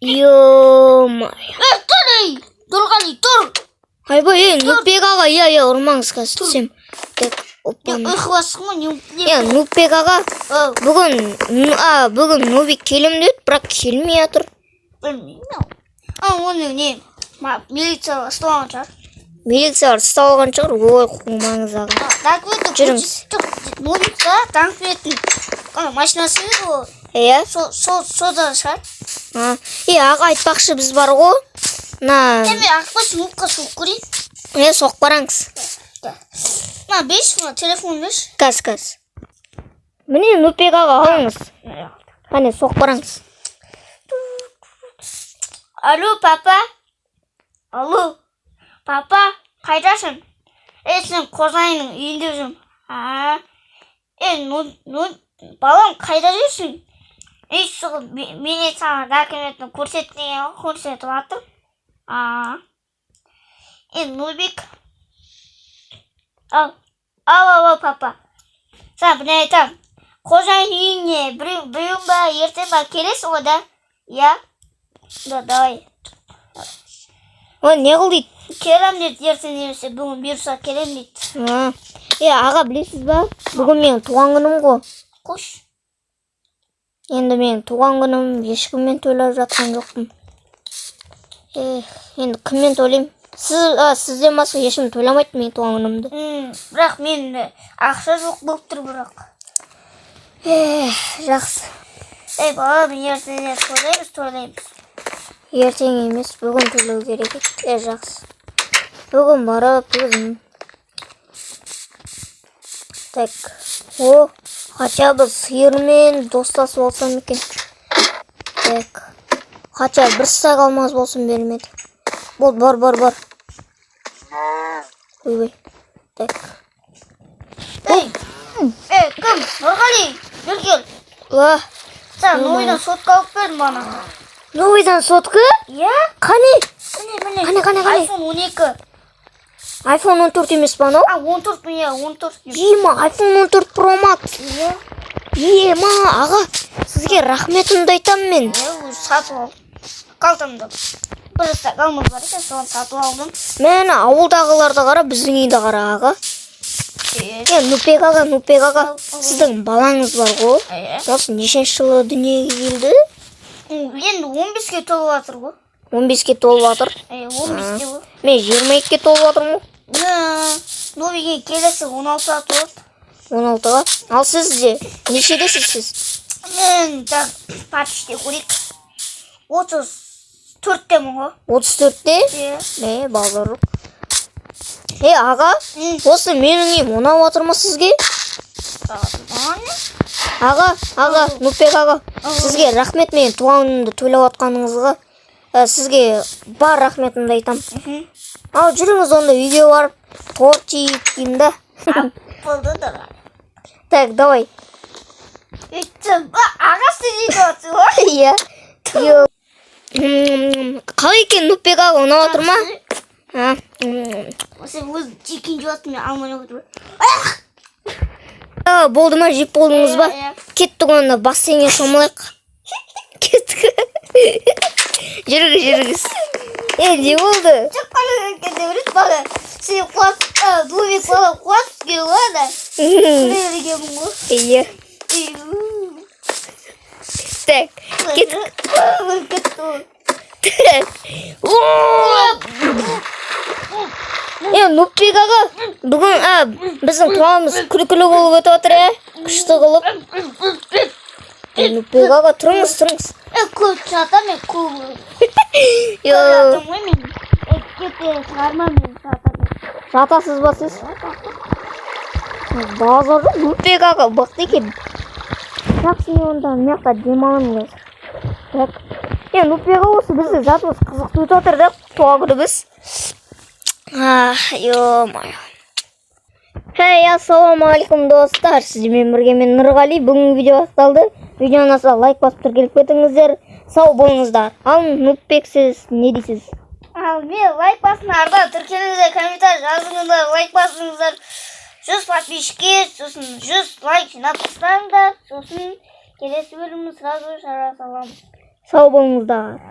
Ё-моё. Тұр ей! Тұрғали, тұр! Айбай, Нупбек аға, иә, ұрмаңыз қазір түсем. Так, опа. Ұйқыласың ғой, не? Нупбек аға, бүгін Нубик келем деді, бірақ келмей жатыр. Білмеймін. Оны не? Милицияға ұсталған шығар. Милицияға ұсталған шығар, ой, қумаңыз аға. Жүріңіз. Нубикқа танкветтің машинасы еді, Иә? сода шығар. Аға айтпақшы біз бар ғой. Мен ақпаш нубқа соқ көрейін. Соқ бараңыз. Беш, телефон беш. Кәз. Міне Нупбек аға алыңыз. Қане, соқ бараңыз. Алло, папа. Алло, папа, қайдасың? Сен қожайынның үйінде жүрмін. Балам, қайда жүрсің? Мен саған документін көрсетіп атым. Нубик. Ал, папа. Саған бір айтам. Қожайын үйіне біреуін ба, ертең ба келесің ғой да? Я? Да, давай. Не қыл дейді? Келем дейді, ертең немесе бүгін бұйырса келем дейді. Аға білесіз ба? Бүгін менің туған күнім ғой. Қош. Енді менің туған күнім ешкіммен тойлап жатқан жоқпын. Енді кіммен тойлайым? Сізден басқа ешкім тойламайды менің туған күнімді. Бірақ мен ақша жоқ болып тұр бірақ. Жақсы. Балам, ертең тойлаймыз. Ертең емес, бүгін тойлау керек еді. Жақсы. Бүгін барып өзім. Так. Хотя бы сиырмен достасып алсам екен. Так. Хотя бір сақ алмаз болсын бермеді. Бол, бар. Ойбай. Так. Кім? Нұрғали, жүр кел. Сен ойдан сотқа алып бердің бана. Новыйдан сотқа? Иә? Қане? Қане? iPhone 12. iPhone 14 емес па анау? 14 міне, 14. Ема, iPhone 14 Pro Max. Ема, аға, сізге рахметімді айтам мен. Сатып ал. Қалтамда. Бір сақ алмыз бар екен, соған сатып алдым. Мен ауылдағыларды қара, біздің үйді қара аға. Нупбек аға, сіздің балаңыз бар ғой. Осы нешінші жылы дүниеге келді? Енді 15-ке толып жатыр ғой. 15-ке толып жатыр? 15-ке ғой. Мен 22-ке толып жатырмын ғой. Нобиге келесі 16-ға толады. 16-ға? Ал сіз де, нешедесіз сіз? Мен почти көрейік. 34-темін ғой. 34-те? Балдар жоқ. Аға, осы менің үйім ұнап жатыр ма сізге? Аға, Нупбек аға, сізге рахмет мен туған күнімді тойлап жатқаныңызға. Сізге бар рахметімді айтам. Ал жүріңіз онда үйге барып, торт жейік деймін да. Болды да. Так, давай. Ағасы жейді жатыр ғой? Иә. Қалай екен Нупбек аға, ұнап жатыр ма? Осы өз жекен жуатын мен алмай отыр. Болды ма, жеп болдыңыз ба? Кеттік онда бассейнге шомылайық. Кеттік. Жүріңіз. Не болды? Жоқ қана кетті өрет бағы. Сен Нубик бала қуатып келу ғой да. Күрелігемін ғой. Иә. Так, кеттік. Нупбек аға, бүгін біздің туғанымыз күлкілі болып өтіп жатыр, күшті қылып. Нупбек аға, тұрыңыз. Көп жатам мен көп. Жатасыз ба сіз? Базар жоқ, Нупбек аға, бақты екен. Жақсы, онда мияқта демалым қазір. Нупбек аға, осы бізді жатымыз қызықты өтіп жатыр да, туған күніміз. Ё-моё. Ассалаумағалейкум достар, сіздермен бірге мен Нұрғали. Бүгін видео басталды. Видеоны ұнаса лайк басып тіркеліп кетіңіздер. Сау болыңыздар. Ал Нупбек, сіз не дейсіз? Мен лайк басыңыздар, тіркеліңіздер, комментарий жазыңыздар, лайк басыңыздар. 100 подписчикке, сосын 100 лайк жинап тастаңдар. Сосын келесі бөлімді сразу шара саламыз. Сау болыңыздар.